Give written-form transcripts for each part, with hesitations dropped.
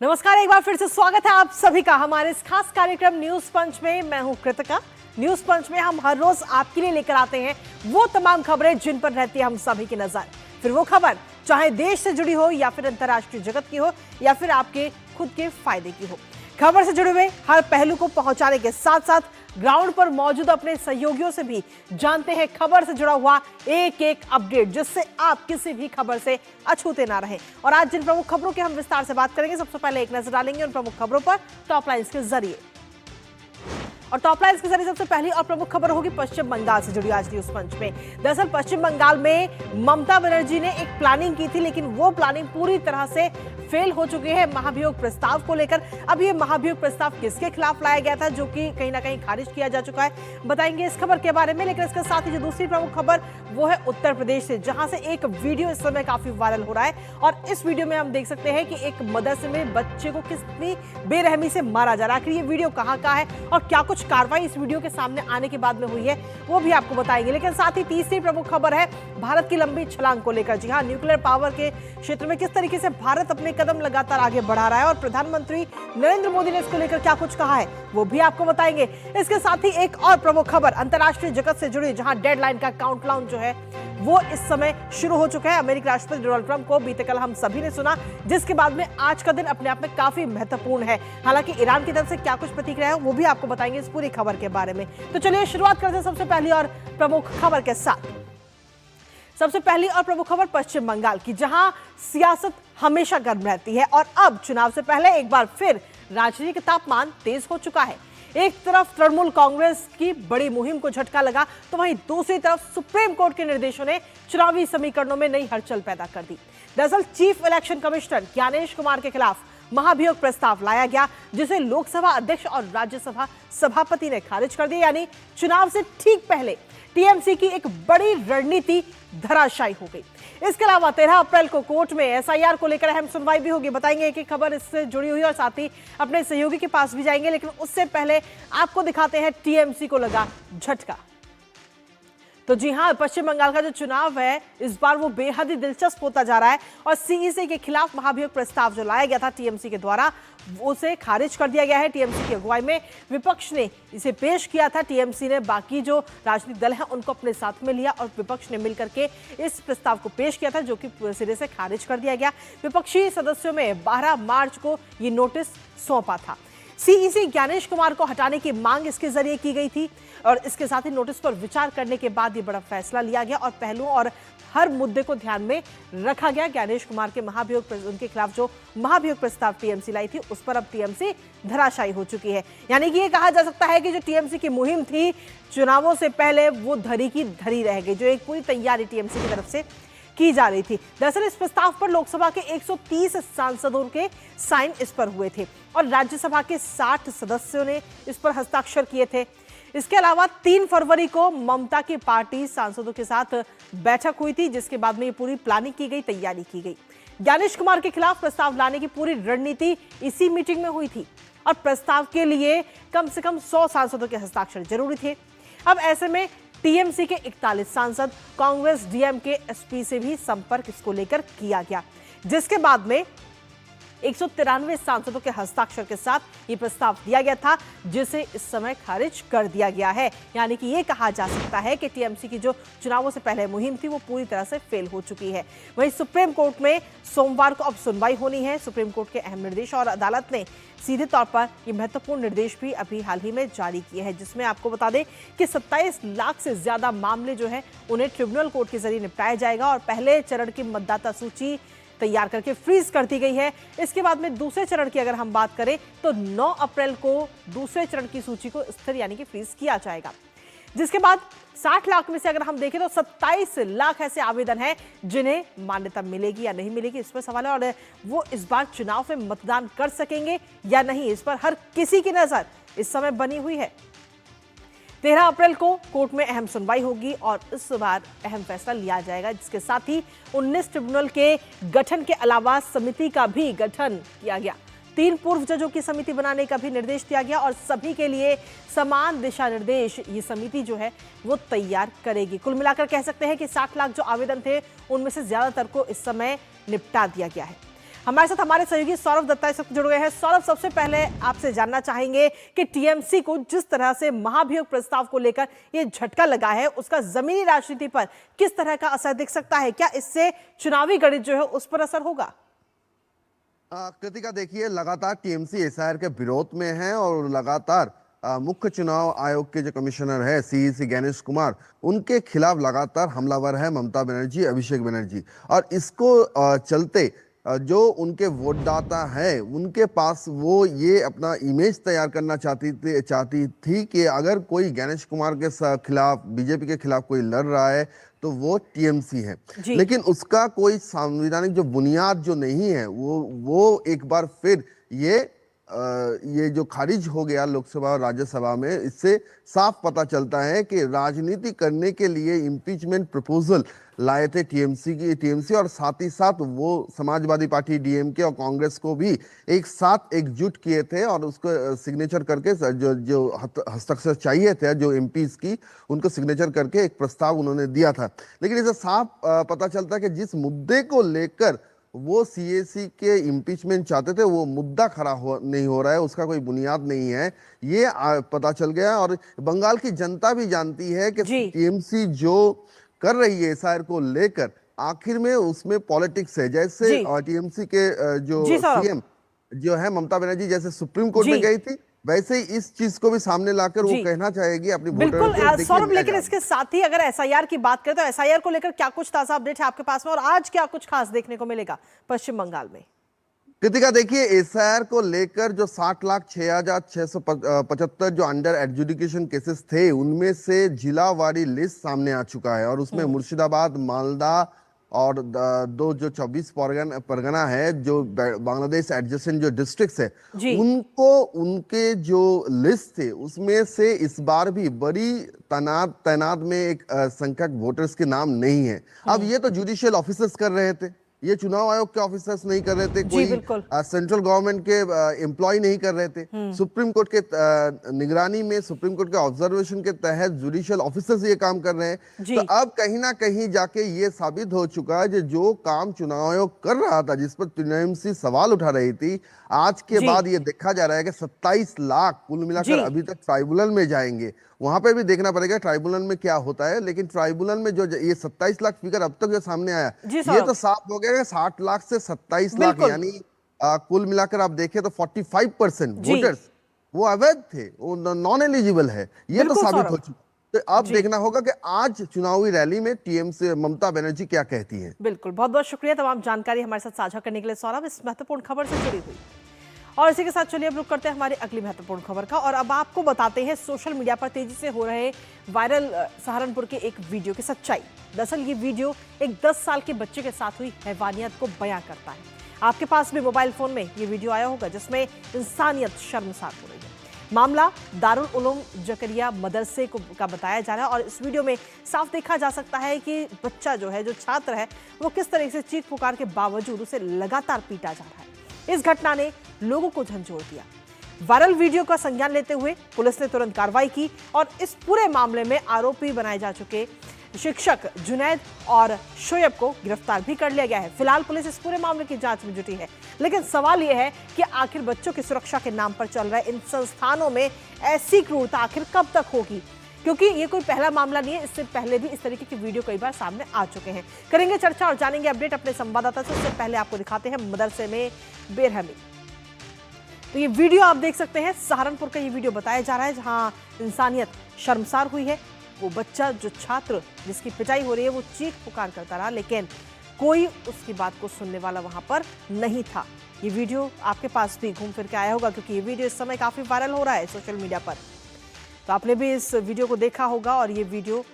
नमस्कार, एक बार फिर से स्वागत है आप सभी का हमारे इस खास कार्यक्रम न्यूज पंच में। मैं हूं कृतिका। न्यूज पंच में हम हर रोज आपके लिए लेकर आते हैं वो तमाम खबरें जिन पर रहती है हम सभी की नजर। फिर वो खबर चाहे देश से जुड़ी हो या फिर अंतर्राष्ट्रीय जगत की हो या फिर आपके खुद के फायदे की हो, खबर से जुड़े हुए हर पहलू को पहुंचाने के साथ साथ ग्राउंड पर मौजूद अपने सहयोगियों से भी जानते हैं खबर से जुड़ा हुआ एक एक अपडेट, जिससे आप किसी भी खबर से अछूते ना रहें। और आज जिन प्रमुख खबरों की हम विस्तार से बात करेंगे, सबसे पहले एक नजर डालेंगे उन प्रमुख खबरों पर टॉप लाइन्स के जरिए। और टॉप लाइन्स के जरिए सबसे पहली और प्रमुख खबर होगी पश्चिम बंगाल से जुड़ी आज न्यूज पंच में। दरअसल पश्चिम बंगाल में ममता बनर्जी ने एक प्लानिंग की थी, लेकिन वो प्लानिंग पूरी तरह से फेल हो चुकी है महाभियोग प्रस्ताव को लेकर। अब ये महाभियोग प्रस्ताव किसके खिलाफ लाया गया था, जो कि कहीं ना कहीं खारिज किया जा चुका है, बताएंगे इस खबर के बारे में। लेकिन इसके साथ ही जो दूसरी प्रमुख खबर वो है उत्तर प्रदेश से, जहां से एक वीडियो इस समय काफी वायरल हो रहा है। और इस वीडियो में हम देख सकते हैं कि एक मदरसे में बच्चे को कितनी बेरहमी से मारा जा रहा है। आखिर ये वीडियो कहां का है और क्या कुछ कार्रवाई इस वीडियो के सामने आने के बाद में हुई है, वो भी आपको बताएंगे। लेकिन साथ ही तीसरी प्रमुख खबर है भारत की लंबी छलांग को लेकर। जी हां, न्यूक्लियर पावर के क्षेत्र में किस तरीके से भारत अपने कदम लगातार आगे बढ़ा रहा है और प्रधानमंत्री नरेंद्र मोदी ने इसको लेकर क्या कुछ कहा है, वो भी आपको बताएंगे। इसके साथ ही एक और प्रमुख खबर अंतर्राष्ट्रीय जगत से जुड़ी, जहां डेडलाइन का काउंटडाउन जो है वो इस समय शुरू हो चुका है। अमेरिकी राष्ट्रपति डोनाल्ड ट्रंप को बीते कल हम सभी ने सुना, जिसके बाद में आज का दिन अपने आप में काफी महत्वपूर्ण है। हालांकि ईरान की तरफ से क्या कुछ प्रतिक्रिया है वो भी आपको बताएंगे इस पूरी खबर के बारे में। तो चलिए शुरुआत करते हैं सबसे पहली और प्रमुख खबर के साथ। सबसे पहली और प्रमुख खबर पश्चिम बंगाल की, जहां सियासत हमेशा गर्म रहती है और अब चुनाव से पहले एक बार फिर राजनीतिक तापमान तेज हो चुका है। एक तरफ तृणमूल कांग्रेस की बड़ी मुहिम को झटका लगा, तो वहीं दूसरी तरफ सुप्रीम कोर्ट के निर्देशों ने चुनावी समीकरणों में नई हलचल पैदा कर दी। दरअसल chief election commissioner Gyanesh Kumar के खिलाफ महाभियोग प्रस्ताव लाया गया, जिसे लोकसभा अध्यक्ष और राज्यसभा सभापति ने खारिज कर दिया। यानी चुनाव से ठीक पहले टीएमसी की एक बड़ी रणनीति धराशायी हो गई। इसके अलावा 13 अप्रैल को कोर्ट में एसआईआर को लेकर अहम सुनवाई भी होगी। बताएंगे एक एक खबर इससे जुड़ी हुई और साथ ही अपने सहयोगी के पास भी जाएंगे। लेकिन उससे पहले आपको दिखाते हैं टीएमसी को लगा झटका। तो जी हां, पश्चिम बंगाल का जो चुनाव है इस बार वो बेहद ही दिलचस्प होता जा रहा है और सीईसी के खिलाफ महाभियोग प्रस्ताव जो लाया गया था टीएमसी के द्वारा, उसे खारिज कर दिया गया है। टीएमसी की अगुवाई में विपक्ष ने इसे पेश किया था। टीएमसी ने बाकी जो राजनीतिक दल हैं उनको अपने साथ में लिया और विपक्ष ने मिलकर के इस प्रस्ताव को पेश किया था, जो कि सिरे से खारिज कर दिया गया। विपक्षी सदस्यों में 12 मार्च को ये नोटिस सौंपा था। सीईसी ज्ञानेश कुमार को हटाने की मांग इसके जरिए की गई थी और इसके साथ ही नोटिस पर विचार करने के बाद ये बड़ा फैसला लिया गया और पहलुओं और हर मुद्दे को ध्यान में रखा गया। ज्ञानेश कुमार के उनके खिलाफ जो महाभियोग प्रस्ताव टीएमसी लाई थी, उस पर अब टीएमसी धराशायी हो चुकी है। यानी कि ये कहा जा सकता है कि जो टीएमसी की मुहिम थी चुनावों से पहले, वो धरी की धरी रह गई, जो एक पूरी तैयारी टीएमसी की तरफ से की जा रही थी। दरअसल इस प्रस्ताव पर लोकसभा के 130 सांसदों के साइन इस पर हुए थे और राज्यसभा के 60 सदस्यों ने इस पर हस्ताक्षर किए थे। इसके अलावा 3 फरवरी को ममता की पार्टी सांसदों के साथ बैठक हुई थी, जिसके बाद में ये पूरी प्लानिंग की गई, तैयारी की गई। ज्ञानेश कुमार के खिलाफ प्रस्ताव लाने की पूरी रणनीति इसी मीटिंग में हुई थी और प्रस्ताव के लिए कम से कम 100 सांसदों के हस्ताक्षर जरूरी थे। अब ऐसे में टीएमसी के 41 सांसद, कांग्रेस, डीएमके, एसपी से भी संपर्क इसको लेकर किया गया, जिसके बाद में 193 सांसदों के हस्ताक्षर के साथ ये प्रस्ताव दिया गया था, जिसे इस समय खारिज कर दिया गया है। यानी कि ये कहा जा सकता है कि टीएमसी की जो चुनावों से पहले मुहिम थी वो पूरी तरह से फेल हो चुकी है। वहीं सुप्रीम कोर्ट में सोमवार को अब सुनवाई होनी है। सुप्रीम कोर्ट के अहम निर्देश और अदालत ने सीधे तौर पर ये महत्वपूर्ण निर्देश भी अभी हाल ही में जारी किए हैं, जिसमें आपको बता दें कि 27 लाख से ज्यादा मामले जो है उन्हें ट्रिब्यूनल कोर्ट के जरिए निपटाया जाएगा और पहले चरण की मतदाता सूची तैयार करके फ्रीज कर दी गई है। इसके बाद में दूसरे चरण की अगर हम बात करें तो 9 अप्रैल को दूसरे चरण की सूची को स्थिर यानी कि फ्रीज किया जाएगा, जिसके बाद 60 लाख में से अगर हम देखें तो 27 लाख ऐसे आवेदन हैं जिन्हें मान्यता मिलेगी या नहीं मिलेगी, इस पर सवाल है। और वो इस बार चुनाव में मतदान कर सकेंगे या नहीं, इस पर हर किसी की नजर इस समय बनी हुई है। 13 अप्रैल को कोर्ट में अहम सुनवाई होगी और इस बार अहम फैसला लिया जाएगा, जिसके साथ ही 19 ट्रिब्यूनल के गठन के अलावा समिति का भी गठन किया गया। 3 पूर्व जजों की समिति बनाने का भी निर्देश दिया गया और सभी के लिए समान दिशा निर्देश ये समिति जो है वो तैयार करेगी। कुल मिलाकर कह सकते हैं कि 60 लाख जो आवेदन थे उनमें से ज्यादातर को इस समय निपटा दिया गया है। हमारे साथ हमारे सहयोगी सौरभ दत्ता इस वक्त जुड़ गए हैं। सौरभ, सबसे पहले आपसे जानना चाहेंगे कि टीएमसी को जिस तरह से महाभियोग प्रस्ताव को लेकर ये झटका लगा है, उसका जमीनी राजनीति पर किस तरह का असर दिख सकता है? क्या इससे चुनावी गणित जो है उस पर असर होगा? कृतिका, देखिए, लगातार टीएमसी एसआईआर के विरोध में है और लगातार मुख्य चुनाव आयोग के जो कमिश्नर है सीईसी गणेश कुमार, उनके खिलाफ लगातार हमलावर है ममता बनर्जी, अभिषेक बनर्जी। और इसको चलते जो उनके वोटदाता है उनके पास वो ये अपना इमेज तैयार करना चाहती थी कि अगर कोई गणेश कुमार के खिलाफ, बीजेपी के खिलाफ कोई लड़ रहा है तो वो टीएमसी है। लेकिन उसका कोई संवैधानिक जो बुनियाद जो नहीं है वो एक बार फिर ये जो खारिज हो गया लोकसभा और राज्यसभा में, इससे साफ पता चलता है कि राजनीति करने के लिए इम्पीचमेंट प्रपोजल लाए थे टीएमसी और साथ ही साथ वो समाजवादी पार्टी डीएमके और कांग्रेस को भी एक साथ एकजुट किए थे और उसको सिग्नेचर करके जो हस्ताक्षर चाहिए थे जो एमपीज की, उनको सिग्नेचर करके एक प्रस्ताव उन्होंने दिया था। लेकिन इसे साफ पता चलता है कि जिस मुद्दे को लेकर वो सीएसी के इम्पीचमेंट चाहते थे वो मुद्दा खड़ा नहीं हो रहा है, उसका कोई बुनियाद नहीं है, ये पता चल गया। और बंगाल की जनता भी जानती है कि टीएमसी जो कर रही है एसआईआर को लेकर, आखिर में उसमें पॉलिटिक्स है। जैसे टीएमसी के जो सीएम जो है ममता बनर्जी जैसे सुप्रीम कोर्ट में गई थी, वैसे ही इस चीज को भी सामने लाकर वो कहना चाहेगी अपनी बिल्कुल सौरभ। लेकिन इसके साथ ही अगर एसआईआर की बात करें तो एसआईआर को लेकर क्या कुछ ताजा अपडेट है आपके पास में, और आज क्या कुछ खास देखने को मिलेगा पश्चिम बंगाल में? कृतिका, देखिए, एसआईआर को लेकर जो 60,06,675 जो अंडर एडजुडिकेशन केसेस थे उनमें से जिलावारी लिस्ट सामने आ चुका है और उसमें मुर्शिदाबाद, मालदा और दो जो 24 परगना है जो बांग्लादेश एडजेसेंट जो डिस्ट्रिक्ट्स है, उनको उनके जो लिस्ट थे उसमें से इस बार भी बड़ी तैनात में एक संख्यक वोटर्स के नाम नहीं है। अब ये तो जुडिशियल ऑफिसर्स कर रहे थे, ये चुनाव आयोग के ऑफिसर्स नहीं कर रहे थे, कोई सेंट्रल गवर्नमेंट के एम्प्लॉय नहीं कर रहे थे। सुप्रीम कोर्ट के निगरानी में, सुप्रीम कोर्ट के ऑब्जर्वेशन के तहत जुडिशियल ऑफिसर्स ये काम कर रहे हैं। तो अब कहीं ना कहीं जाके ये साबित हो चुका है जो काम चुनाव आयोग कर रहा था, जिस पर टीएमसी सवाल उठा रही थी, आज के बाद ये देखा जा रहा है कि 27 लाख कुल मिलाकर अभी तक ट्राइब्यूनल में जाएंगे। वहां पे भी देखना पड़ेगा ट्राइब्यूनल में क्या होता है। लेकिन ट्राइब्यूनल में जो ये 27 लाख फिगर अब तक जो सामने आया, ये तो साफ हो गया 60 लाख से 27 लाख, यानी कुल मिलाकर आप देखें तो 45% वोटर्स वो अवैध थे, वो नॉन एलिजिबल है, ये तो साबित हो चुका। तो अब देखना होगा कि आज चुनावी रैली में टीएमसी ममता बनर्जी क्या कहती है। बिल्कुल, बहुत बहुत शुक्रिया तमाम जानकारी हमारे साथ साझा करने के लिए सौरभ, इस महत्वपूर्ण खबर से जुड़ी हुई। और इसी के साथ चलिए अब रुक करते हैं हमारी अगली महत्वपूर्ण खबर का, और अब आपको बताते हैं सोशल मीडिया पर तेजी से हो रहे वायरल सहारनपुर के एक वीडियो की सच्चाई। दरअसल ये वीडियो एक 10 साल के बच्चे के साथ हुई हैवानियत को बयां करता है। आपके पास भी मोबाइल फोन में ये वीडियो आया होगा जिसमें इंसानियत शर्मसार हो रही है। मामला दारुल उलूम जकरिया मदरसे का बताया जा रहा है और इस वीडियो में साफ देखा जा सकता है कि बच्चा जो है, जो छात्र है, वो किस तरह से चीख पुकार के बावजूद उसे लगातार पीटा जा रहा है। इस घटना ने लोगों को झंझोड़ दिया। वायरल वीडियो का संज्ञान लेते हुए पुलिस ने तुरंत कार्रवाई की और इस पूरे मामले में आरोपी बनाए जा चुके शिक्षक जुनैद और शोएब को गिरफ्तार भी कर लिया गया है। फिलहाल पुलिस इस पूरे मामले की जांच में जुटी है, लेकिन सवाल यह है कि आखिर बच्चों की सुरक्षा के नाम पर चल रहे इन संस्थानों में ऐसी क्रूरता आखिर कब तक होगी, क्योंकि ये कोई पहला मामला नहीं है, इससे पहले भी इस तरीके की वीडियो कई बार सामने आ चुके हैं। करेंगे चर्चा और जानेंगे अपडेट अपने संवाददाता से। उससे पहले आपको दिखाते हैं मदरसे में बेरहमी। तो ये वीडियो आप देख सकते हैं, सहारनपुर का ये वीडियो बताया जा रहा है जहां इंसानियत शर्मसार हुई है। वो बच्चा, जो छात्र जिसकी पिटाई हो रही है, वो चीख पुकार करता रहा, लेकिन कोई उसकी बात को सुनने वाला वहां पर नहीं था। ये वीडियो आपके पास भी घूम फिर के आया होगा क्योंकि ये वीडियो इस समय काफी वायरल हो रहा है सोशल मीडिया पर। तो आपने भी इस वीडियो को देखा होगा और ये वीडियो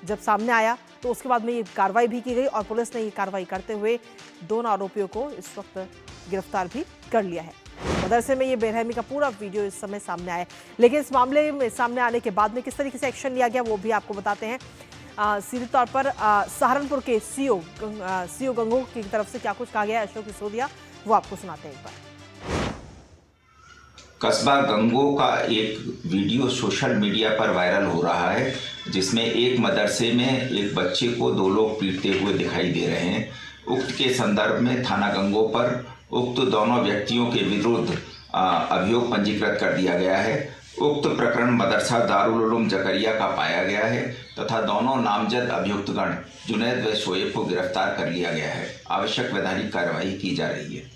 जब सामने आया तो उसके बाद में ये कार्रवाई भी की गई और पुलिस ने ये कार्रवाई करते हुए दोनों आरोपियों को इस वक्त गिरफ्तार भी कर लिया है। मदरसे में ये बेरहमी का पूरा वीडियो इस समय सामने आया है, लेकिन इस मामले में सामने आने के बाद में किस तरीके से एक्शन लिया गया वो भी आपको बताते हैं। सीधे तौर पर सहारनपुर के सीओ गंगो की तरफ से क्या कुछ कहा गया है, अशोक सिसोदिया, वो आपको सुनाते हैं एक बार। कस्बा गंगो का एक वीडियो सोशल मीडिया पर वायरल हो रहा है जिसमें एक मदरसे में एक बच्चे को दो लोग पीटते हुए दिखाई दे रहे हैं। उक्त के संदर्भ में थाना गंगो पर उक्त दोनों व्यक्तियों के विरुद्ध अभियोग पंजीकृत कर दिया गया है। उक्त प्रकरण मदरसा दारुल उलूम जकरिया का पाया गया है तथा दोनों नामजद अभियुक्तगण जुनैद व शोएब को गिरफ्तार कर लिया गया है। आवश्यक वैधानिक कार्यवाही की जा रही है।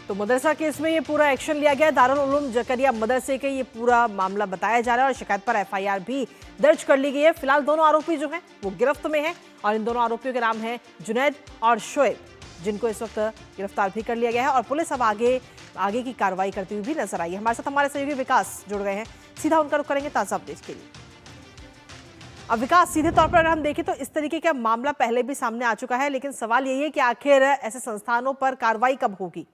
तो मदरसा केस में ये पूरा एक्शन लिया गया है। दारुल उलूम जकरिया मदरसे के ये पूरा मामला बताया जा रहा है और शिकायत पर एफआईआर भी दर्ज कर ली गई है। फिलहाल दोनों आरोपी जो हैं वो गिरफ्त में हैं और इन दोनों आरोपियों के नाम हैं जुनैद और शोएब, जिनको इस वक्त गिरफ्तार भी कर लिया गया है और पुलिस अब आगे की कार्रवाई करती हुई भी नजर आई है। हमारे साथ हमारे सहयोगी विकास जुड़ गए हैं, सीधा उनका रुख करेंगे ताजा अपडेट के लिए। अब विकास, सीधे तौर पर अगर हम देखें तो इस तरीके का मामला पहले भी सामने आ चुका है, लेकिन सवाल यही है कि आखिर ऐसे संस्थानों पर कार्रवाई कब होगी?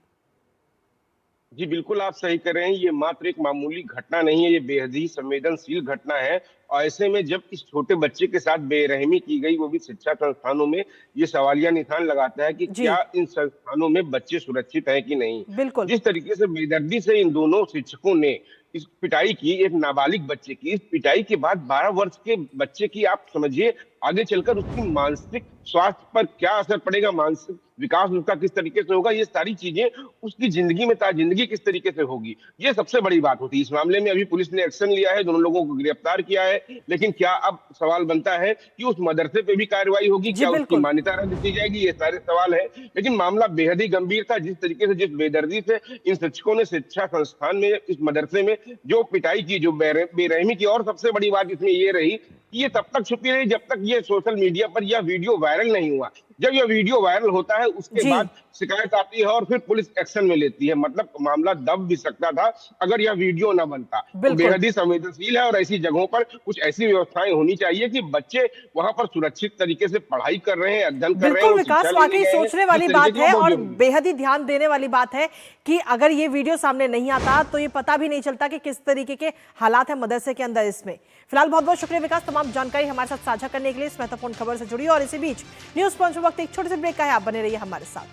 जी बिल्कुल, आप सही कर रहे हैं। ये मात्र एक मामूली घटना नहीं है, ये बेहद ही संवेदनशील घटना है। और ऐसे में जब इस छोटे बच्चे के साथ बेरहमी की गई, वो भी शिक्षा संस्थानों में, ये सवालिया निशान लगाता है कि क्या इन संस्थानों में बच्चे सुरक्षित हैं कि नहीं। बिल्कुल। जिस तरीके से बेदर्दी से इन दोनों शिक्षकों ने इस पिटाई की, एक नाबालिग बच्चे की, इस पिटाई के बाद 12 वर्ष के बच्चे की, आप समझिए आगे चलकर उसकी मानसिक स्वास्थ्य पर क्या असर पड़ेगा, मानसिक विकास उसका किस तरीके से होगा, ये सारी चीजें उसकी जिंदगी में ताजिंदगी किस तरीके से होगी, ये सबसे बड़ी बात होती है। इस मामले में अभी पुलिस ने एक्शन लिया है, दोनों लोगों को गिरफ्तार किया है, लेकिन क्या अब सवाल बनता है कि उस मदरसे पे भी कार्रवाई होगी, क्या उसकी मान्यता रद्द की जाएगी, ये सारे सवाल है। लेकिन मामला बेहद ही गंभीर था। जिस तरीके से, जिस बेदर्दी से इन शिक्षकों ने शिक्षा संस्थान में, इस मदरसे में जो पिटाई की, जो बेरहमी की, और सबसे बड़ी बात इसमें ये रही कि ये तब तक छुपी रही जब तक ये सोशल मीडिया पर यह वीडियो वायरल नहीं हुआ। जब यह वीडियो वायरल होता है उसके बाद शिकायत आती है और फिर पुलिस एक्शन में लेती है। मतलब मामला दब भी सकता था अगर यह वीडियो न बनता। तो बेहद ही संवेदनशील है और ऐसी जगहों पर कुछ ऐसी व्यवस्थाएं होनी चाहिए कि बच्चे वहां पर सुरक्षित तरीके से पढ़ाई कर रहे हैं, अध्ययन कर रहे हैं। विकास, वाकई सोचने वाली बात है और बेहद ही ध्यान देने वाली बात है कि अगर ये वीडियो सामने नहीं आता तो ये पता भी नहीं चलता कि किस तरीके के हालात है मदरसे के अंदर। इसमें फिलहाल बहुत बहुत शुक्रिया विकास, तमाम जानकारी हमारे साथ साझा करने के लिए, इस महत्वपूर्ण खबर से जुड़ी। और इसी बीच न्यूज पंच में वक्त एक छोटे से ब्रेक का है, आप बने रहिए हमारे साथ।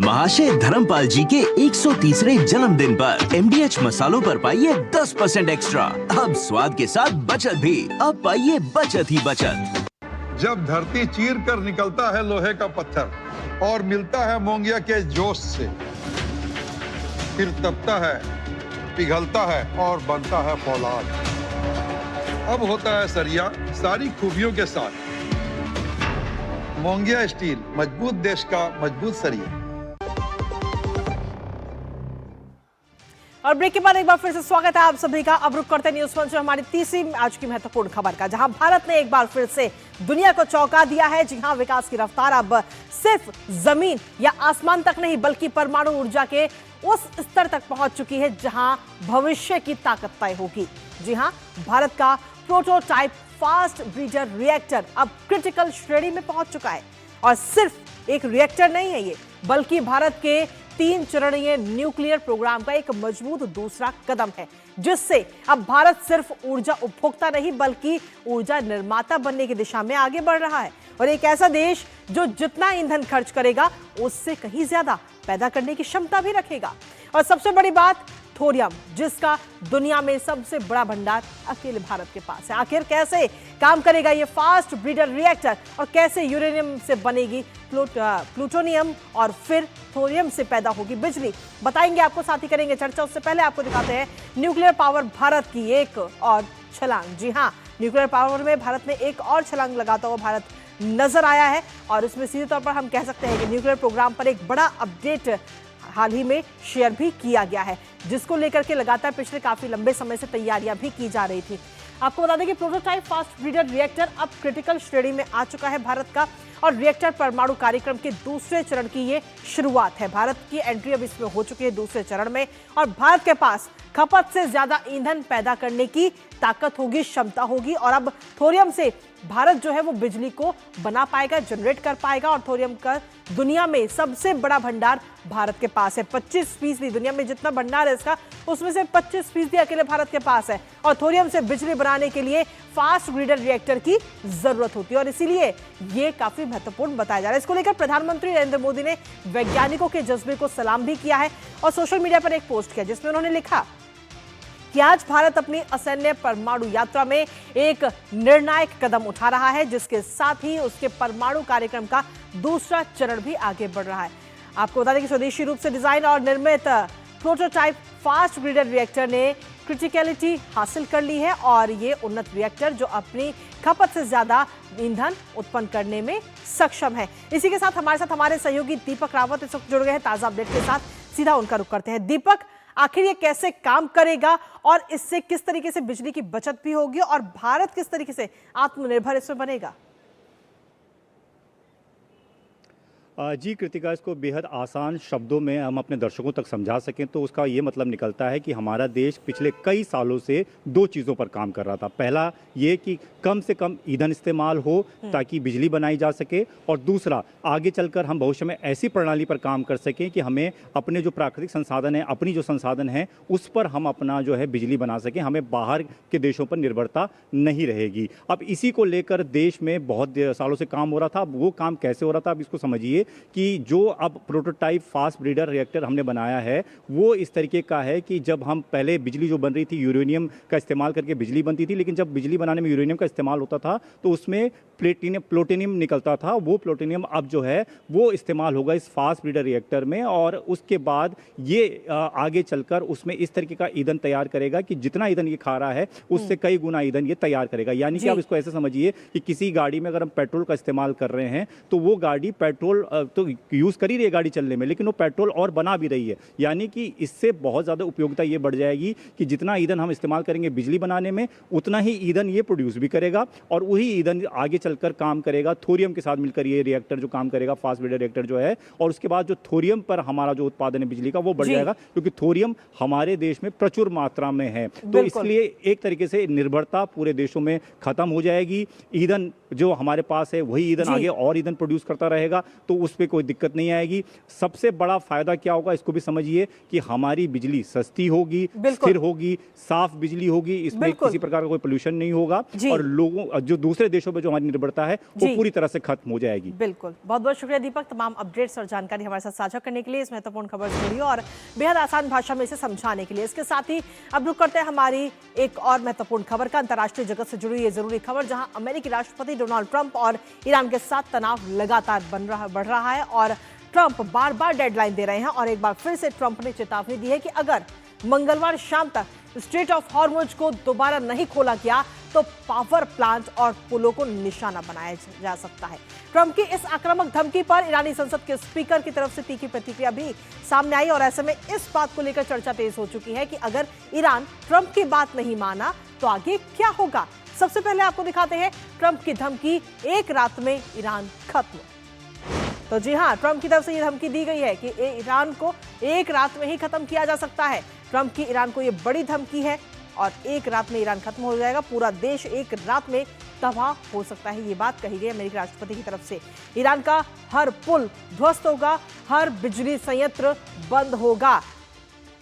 महाशय धर्मपाल जी के 130वें जन्मदिन पर MDH मसालों पर पाइए 10% एक्स्ट्रा। अब स्वाद के साथ बचत भी, अब पाइए बचत ही बचत। जब धरती चीर कर निकलता है लोहे का पत्थर और मिलता है मोंगिया के जोश से, फिर तपता है, पिघलता है और बनता है फौलाद। अब होता है सरिया सारी खूबियों के साथ। मोंगिया स्टील, मजबूत देश का मजबूत सरिया। और ब्रेक के बाद एक बार फिर से स्वागत है आप सभी का। अब रुक करते न्यूज पंच में हमारी तीसरी आज की महत्वपूर्ण खबर का, जहां भारत ने एक बार फिर से दुनिया को चौंका दिया है। जी हां, विकास की रफ्तार अब सिर्फ जमीन या आसमान तक नहीं बल्कि परमाणु ऊर्जा के उस स्तर तक पहुंच चुकी है जहां भविष्य की ताकत तय होगी। जी हां, भारत का प्रोटोटाइप फास्ट ब्रीडर रिएक्टर अब क्रिटिकल श्रेणी में पहुंच चुका है। और सिर्फ एक रिएक्टर नहीं है ये, बल्कि भारत के 3 चरणीय न्यूक्लियर प्रोग्राम का एक मजबूत दूसरा कदम है, जिससे अब भारत सिर्फ ऊर्जा उपभोक्ता नहीं बल्कि ऊर्जा निर्माता बनने की दिशा में आगे बढ़ रहा है। और एक ऐसा देश जो जितना ईंधन खर्च करेगा उससे कहीं ज्यादा पैदा करने की क्षमता भी रखेगा। और सबसे बड़ी बात, थोरियम, जिसका दुनिया में सबसे बड़ा भंडार अकेले भारत के पास है। आखिर कैसे काम करेगा ये फास्ट ब्रीडर रिएक्टर और कैसे यूरेनियम से बनेगी प्लूटोनियम और फिर थोरियम से पैदा होगी बिजली, बताएंगे आपको, साथ ही करेंगे चर्चा। उससे पहले आपको दिखाते हैं न्यूक्लियर पावर भारत की एक और छलांग। जी हाँ, न्यूक्लियर पावर में भारत ने एक और छलांग लगाता हुआ भारत नजर आया है और इसमें सीधे तौर पर हम कह सकते हैं कि न्यूक्लियर प्रोग्राम पर एक बड़ा अपडेट हाल ही में शेयर भी किया गया है, जिसको लेकर के लगातार पिछले काफी लंबे समय से तैयारियां भी की जा रही थी। आपको बता दें कि प्रोटोटाइप फास्ट ब्रीडर रिएक्टर अब क्रिटिकल श्रेणी में आ चुका है भारत का, और रिएक्टर परमाणु कार्यक्रम के दूसरे चरण की ये शुरुआत है। भारत की एंट्री अब इसमें हो चुकी है दूसरे चरण में, और भारत के पास खपत से ज्यादा ईंधन पैदा करने की ताकत होगी, क्षमता होगी। और अब थोरियम से भारत जो है वो बिजली को बना पाएगा, जनरेट कर पाएगा। और थोरियम का दुनिया में सबसे बड़ा भंडार भारत के पास है। 25% दुनिया में जितना भंडार है इसका, उसमें से 25% अकेले भारत के पास है। और थोरियम से बिजली बनाने के लिए फास्ट ब्रीडर रिएक्टर की जरूरत होती है, और इसीलिए ये काफी महत्वपूर्ण बताया जा रहा है। इसको लेकर प्रधानमंत्री नरेंद्र मोदी ने वैज्ञानिकों के जज्बे को सलाम भी किया है और सोशल मीडिया पर एक पोस्ट किया जिसमें उन्होंने लिखा, कि आज भारत अपनी असैन्य परमाणु यात्रा में एक निर्णायक कदम उठा रहा है, जिसके साथ ही उसके परमाणु कार्यक्रम का दूसरा चरण भी आगे बढ़ रहा है। आपको बता दें कि स्वदेशी रूप से डिजाइन और निर्मित प्रोटोटाइप फास्ट ब्रीडर रिएक्टर ने क्रिटिकलिटी हासिल कर ली है और ये उन्नत रिएक्टर जो अपनी खपत से ज्यादा ईंधन उत्पन्न करने में सक्षम है। इसी के साथ हमारे सहयोगी दीपक रावत इस वक्त जुड़ गए हैं ताजा अपडेट के साथ। सीधा उनका रुख करते हैं। दीपक, आखिर ये कैसे काम करेगा और इससे किस तरीके से बिजली की बचत भी होगी और भारत किस तरीके से आत्मनिर्भर इसमें बनेगा? जी कृतिका, इसको बेहद आसान शब्दों में हम अपने दर्शकों तक समझा सकें तो उसका ये मतलब निकलता है कि हमारा देश पिछले कई सालों से दो चीज़ों पर काम कर रहा था। पहला ये कि कम से कम ईंधन इस्तेमाल हो ताकि बिजली बनाई जा सके, और दूसरा आगे चलकर हम भविष्य में ऐसी प्रणाली पर काम कर सकें कि हमें अपने जो प्राकृतिक संसाधन हैं, अपनी जो संसाधन हैं, उस पर हम अपना जो है बिजली बना सकें, हमें बाहर के देशों पर निर्भरता नहीं रहेगी। अब इसी को लेकर देश में बहुत सालों से काम हो रहा था। अब वो काम कैसे हो रहा था, अब इसको समझिए कि जो अब प्रोटोटाइप फास्ट ब्रीडर रिएक्टर हमने बनाया है वो इस तरीके का है कि जब हम पहले बिजली जो बन रही थी यूरेनियम का इस्तेमाल करके बिजली बनती थी, लेकिन जब बिजली बनाने में यूरेनियम का इस्तेमाल होता था तो उसमें प्लूटोनियम निकलता था। वो प्लूटोनियम अब जो है वो इस्तेमाल होगा इस फास्ट ब्रीडर रिएक्टर में, और उसके बाद ये आगे चलकर उसमें इस तरीके का ईंधन तैयार करेगा कि जितना ईंधन ये खा रहा है उससे कई गुना ईंधन ये तैयार करेगा। यानी कि आप इसको ऐसे समझिए कि किसी गाड़ी में अगर हम पेट्रोल का इस्तेमाल कर रहे हैं तो वो गाड़ी पेट्रोल तो यूज़ कर ही रही है गाड़ी चलने में, लेकिन वो पेट्रोल और बना भी रही है। यानी कि इससे बहुत ज़्यादा उपयोगिता ये बढ़ जाएगी कि जितना ईंधन हम इस्तेमाल करेंगे बिजली बनाने में उतना ही ईंधन ये प्रोड्यूस भी करेगा, और वही ईंधन आगे चलकर काम करेगा थोरियम के साथ मिलकर। ये रिएक्टर जो काम करेगा फास्ट ब्रीडर रिएक्टर जो है, और उसके बाद जो थोरियम पर हमारा जो उत्पादन है बिजली का वो बढ़ जाएगा, क्योंकि थोरियम हमारे देश में प्रचुर मात्रा में है। तो इसलिए एक तरीके से निर्भरता पूरे देशों में खत्म हो जाएगी। ईंधन जो हमारे पास है वही ईंधन आगे और ईंधन प्रोड्यूस करता रहेगा, तो उस पर कोई दिक्कत नहीं आएगी। सबसे बड़ा फायदा क्या होगा इसको भी समझिए कि हमारी बिजली सस्ती होगी, स्थिर होगी, साफ बिजली होगी, इसमें किसी प्रकार का कोई पोल्यूशन नहीं होगा, और लोगों जो दूसरे देशों में जो हमारी निर्भरता है वो पूरी तरह से खत्म हो जाएगी। बिल्कुल, बहुत बहुत शुक्रिया दीपक, तमाम अपडेट्स और जानकारी हमारे साथ साझा करने के लिए, इस महत्वपूर्ण खबर से जुड़ी और बेहद आसान भाषा में इसे समझाने के लिए। इसके साथ ही अब रुक करते हैं हमारी एक और महत्वपूर्ण खबर का, अंतर्राष्ट्रीय जगत से जुड़ी ये जरूरी खबर, जहां अमेरिकी राष्ट्रपति डोनाल्ड ट्रंप और ईरान के साथ तनाव लगातार बढ़ रहा है और ट्रंप बार बार डेडलाइन दे रहे हैं। और एक बार फिर से ट्रंप ने चेतावनी दी है कि अगर मंगलवार शाम तक स्ट्रेट ऑफ हॉर्मुज को दोबारा नहीं खोला गया तो पावर प्लांट और पुलों को निशाना बनाया जा सकता है। ट्रंप की इस आक्रामक धमकी पर ईरानी संसद के स्पीकर की तरफ से तीखी प्रतिक्रिया भी सामने आई, और ऐसे में इस बात को लेकर चर्चा तेज हो चुकी है कि अगर ईरान ट्रंप की बात नहीं माना तो आगे क्या होगा। सबसे पहले आपको दिखाते हैं ट्रंप की धमकी, एक रात में ईरान खत्म। तो जी हां, ट्रंप की तरफ से यह धमकी दी गई है कि ईरान को एक रात में ही खत्म किया जा सकता है। ट्रंप की ईरान को यह बड़ी धमकी है और एक रात में ईरान खत्म हो जाएगा, पूरा देश एक रात में तबाह हो सकता है, ये बात कही गई अमेरिकी राष्ट्रपति की तरफ से। ईरान का हर पुल ध्वस्त होगा, हर बिजली संयंत्र बंद होगा,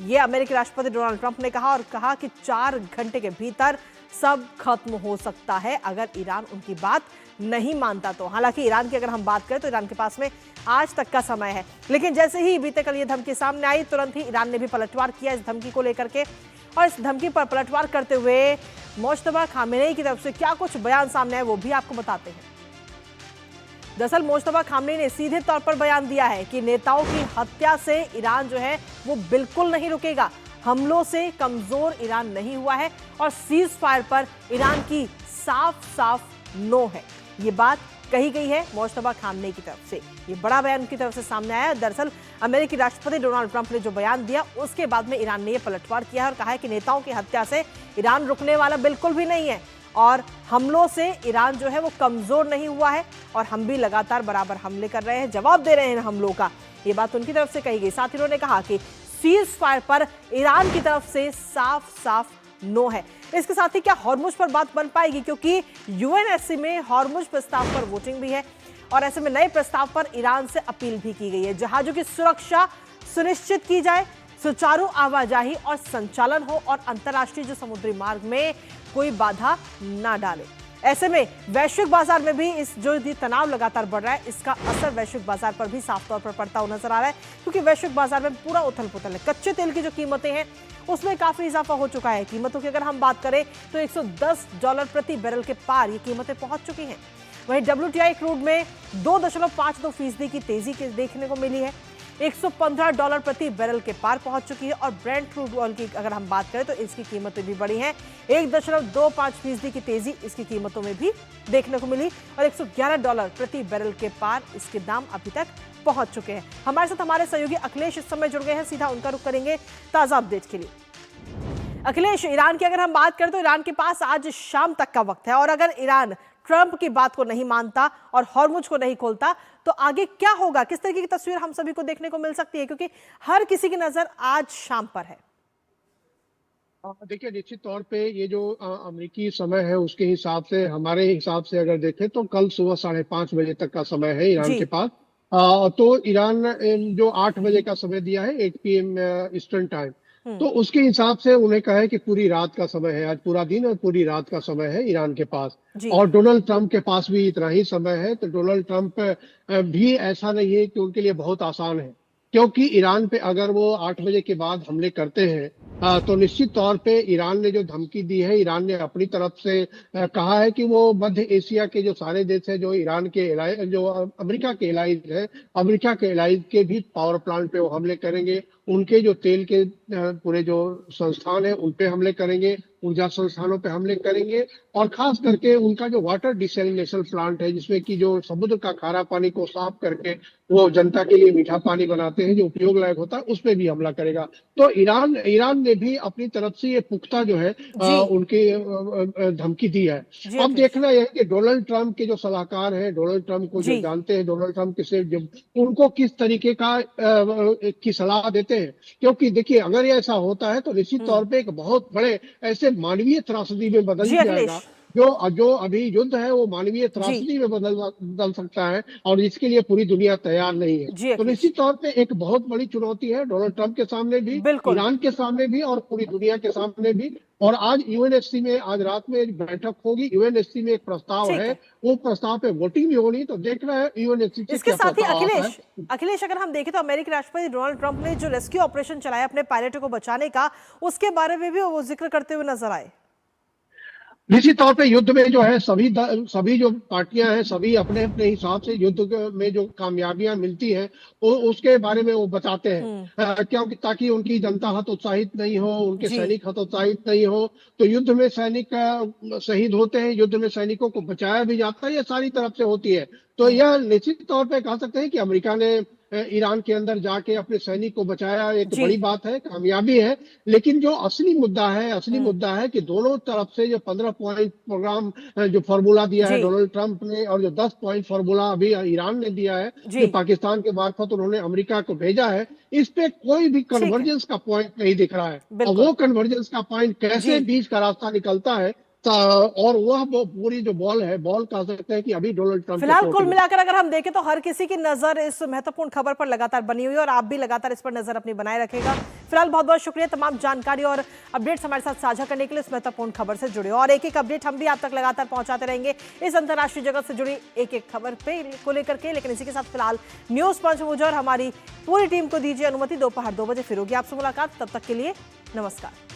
ये अमेरिकी राष्ट्रपति डोनाल्ड ट्रंप ने कहा, और कहा कि 4 घंटे के भीतर सब खत्म हो सकता है अगर ईरान उनकी बात नहीं मानता तो। हालांकि ईरान की अगर हम बात करें तो ईरान के पास में आज तक का समय है, लेकिन जैसे ही बीते कल ये धमकी सामने आई तुरंत ही ईरान ने भी पलटवार किया इस धमकी को लेकर के, और इस धमकी पर पलटवार करते हुए मुश्तबा खामेनेई की तरफ से क्या कुछ बयान सामने आए वो भी आपको बताते हैं। दरअसल मुश्तबा खामेनेई ने सीधे तौर पर बयान दिया है कि नेताओं की हत्या से ईरान जो है वो बिल्कुल नहीं रुकेगा, हमलों से कमजोर ईरान नहीं हुआ है, और सीज फायर पर ईरान की साफ साफ नो है, ये बात कही गई है मुश्तबा खामेनेई की तरफ से। ये बड़ा बयान उनकी तरफ से सामने आया। दरअसल अमेरिकी राष्ट्रपति डोनाल्ड ट्रंप ने जो बयान दिया उसके बाद में ईरान ने ये पलटवार किया है और कहा है कि नेताओं की हत्या से ईरान रुकने वाला बिल्कुल भी नहीं है, और हमलों से ईरान जो है वो कमजोर नहीं हुआ है, और हम भी लगातार बराबर हमले कर रहे हैं, जवाब दे रहे हैं हमलों का, ये बात उनकी तरफ से कही गई। साथ ही उन्होंने कहा कि सीज फायर पर ईरान की तरफ से साफ साफ नो है। इसके साथ ही क्या हॉर्मुज पर बात बन पाएगी, क्योंकि यूएनएससी में हॉर्मुज प्रस्ताव पर वोटिंग भी है, और ऐसे में नए प्रस्ताव पर ईरान से अपील भी की गई है। जहाजों की सुरक्षा सुनिश्चित की जाए, सुचारू आवाजाही और संचालन हो, और अंतर्राष्ट्रीय जो समुद्री मार्ग में कोई बाधा ना डाले। ऐसे में वैश्विक बाजार में भी इस जो तनाव लगातार बढ़ रहा है, इसका असर वैश्विक बाजार पर भी साफ तौर पर पड़ता हुआ नजर आ रहा है, क्योंकि वैश्विक बाजार में पूरा उथल पुथल है। कच्चे तेल की जो कीमतें हैं उसमें काफी इजाफा हो चुका है। कीमतों की अगर हम बात करें तो $110 प्रति बैरल के पार ये कीमतें पहुंच चुकी हैं। वहीं WTI क्रूड में 2.52% की तेजी देखने को मिली है, $115 प्रति बैरल के पार पहुंच चुकी है। और ब्रेंट क्रूड ऑयल की अगर हम बात करें तो इसकी कीमतें भी बढ़ी हैं, 1.25% की तेजी इसकी कीमतों में भी देखने को मिली और $111 प्रति बैरल के पार इसके दाम अभी तक पहुंच चुके हैं। हमारे साथ हमारे सहयोगी अखिलेश इस समय जुड़ गए हैं, सीधा उनका रुख करेंगे ताजा अपडेट के लिए। अखिलेश, ईरान की अगर हम बात करें तो ईरान के पास आज शाम तक का वक्त है और अगर ईरान ट्रंप की बात को नहीं मानता और हॉर्मुज को नहीं खोलता तो आगे क्या होगा? किस तरीके की तस्वीर हम सभी को देखने को मिल सकती है, क्योंकि हर किसी की नजर आज शाम पर है। देखिए, निश्चित तौर पे ये जो अमेरिकी समय है उसके हिसाब से, हमारे हिसाब से अगर देखें तो कल सुबह 5:30 बजे तक का समय है ईरान के पास। तो ईरान जो 8 बजे का समय दिया है, 8 PM ईस्टर्न टाइम, तो उसके हिसाब से उन्हें कहा है कि पूरी रात का समय है, आज पूरा दिन और पूरी रात का समय है ईरान के पास। और डोनाल्ड ट्रंप के पास भी इतना ही समय है। तो डोनाल्ड ट्रंप भी ऐसा नहीं है कि उनके लिए बहुत आसान है, क्योंकि ईरान पे अगर वो 8 बजे के बाद हमले करते हैं तो निश्चित तौर पे ईरान ने जो धमकी दी है, ईरान ने अपनी तरफ से कहा है कि वो मध्य एशिया के जो सारे देश है, जो ईरान के जो अमेरिका के एलाइज है, अमेरिका के एलाइज के भी पावर प्लांट पे वो हमले करेंगे, उनके जो तेल के पूरे जो संस्थान है उन पे हमले करेंगे, ऊर्जा संस्थानों पे हमले करेंगे और खास करके उनका जो वाटर डिसैलिनेशन प्लांट है, जिसमें कि जो समुद्र का खारा पानी को साफ करके वो जनता के लिए मीठा पानी बनाते हैं जो उपयोग लायक होता है, उस पे भी हमला करेगा। तो ईरान ने भी अपनी तरफ से ये पुख्ता जो है उनकी धमकी दी है। अब देखना यह है कि डोनाल्ड ट्रंप के जो सलाहकार हैं, डोनाल्ड ट्रंप को जो जानते हैं, डोनाल्ड ट्रंप किसे उनको किस तरीके का की सलाह देते हैं, क्योंकि देखिए अगर ये ऐसा होता है तो निश्चित तौर पे एक बहुत बड़े ऐसे मानवीय त्रासदी में बदल जाएगा। जो अभी युद्ध है वो मानवीय त्रासदी में बदल सकता है और इसके लिए पूरी दुनिया तैयार नहीं है। तो निश्चित तौर पे एक बहुत बड़ी चुनौती है डोनाल्ड ट्रंप के सामने भी, ईरान के सामने भी और पूरी दुनिया के सामने भी। और आज यूएनएससी में आज रात में एक बैठक होगी, यूएनएससी में एक प्रस्ताव है, वो प्रस्ताव पे वोटिंग भी होनी, तो देख रहे हैं यूएनएससी इसके साथ ही अखिलेश अगर हम देखें तो अमेरिकी राष्ट्रपति डोनाल्ड ट्रंप ने जो रेस्क्यू ऑपरेशन चलाया अपने पायलटों को बचाने का, उसके बारे में भी वो जिक्र करते हुए नजर आए। निश्चित तौर पे युद्ध में जो है सभी जो पार्टियां हैं, सभी अपने अपने हिसाब से युद्ध में जो कामयाबियां मिलती हैं उसके बारे में वो बताते हैं, क्योंकि ताकि उनकी जनता हतोत्साहित नहीं हो, उनके सैनिक हतोत्साहित नहीं हो। तो युद्ध में सैनिक शहीद होते हैं, युद्ध में सैनिकों को बचाया भी जाता है, ये सारी तरफ से होती है। तो यह निश्चित तौर पे कह सकते हैं कि अमेरिका ने ईरान के अंदर जाके अपने सैनिक को बचाया, एक बड़ी बात है, कामयाबी है। लेकिन जो असली मुद्दा है कि दोनों तरफ से जो 15 पॉइंट प्रोग्राम जो फॉर्मूला दिया है डोनाल्ड ट्रंप ने और जो 10 पॉइंट फॉर्मूला अभी ईरान ने दिया है, जो पाकिस्तान के मार्फत उन्होंने अमेरिका को भेजा है, इस पे कोई भी कन्वर्जेंस का पॉइंट नहीं दिख रहा है। और वो कन्वर्जेंस का पॉइंट कैसे बीच का रास्ता निकलता है और वह पूरी जो बॉल कह सकते हैं कि अभी डोनाल्ड ट्रंप। फिलहाल कुल मिलाकर अगर हम देखें तो हर किसी की नजर इस महत्वपूर्ण खबर पर लगातार बनी हुई है और आप भी लगातार इस पर नजर अपनी बनाए रखेगा। फिलहाल बहुत बहुत शुक्रिया तमाम जानकारी और अपडेट्स हमारे साथ साझा करने के लिए, इस महत्वपूर्ण खबर से जुड़े और एक अपडेट हम भी आप तक लगातार पहुंचाते रहेंगे इस अंतर्राष्ट्रीय जगत से जुड़ी एक खबर को लेकर के। लेकिन इसी के साथ फिलहाल न्यूज पंच मुझे और हमारी पूरी टीम को दीजिए अनुमति, दोपहर 2 बजे फिर होगी आपसे मुलाकात। तब तक के लिए नमस्कार।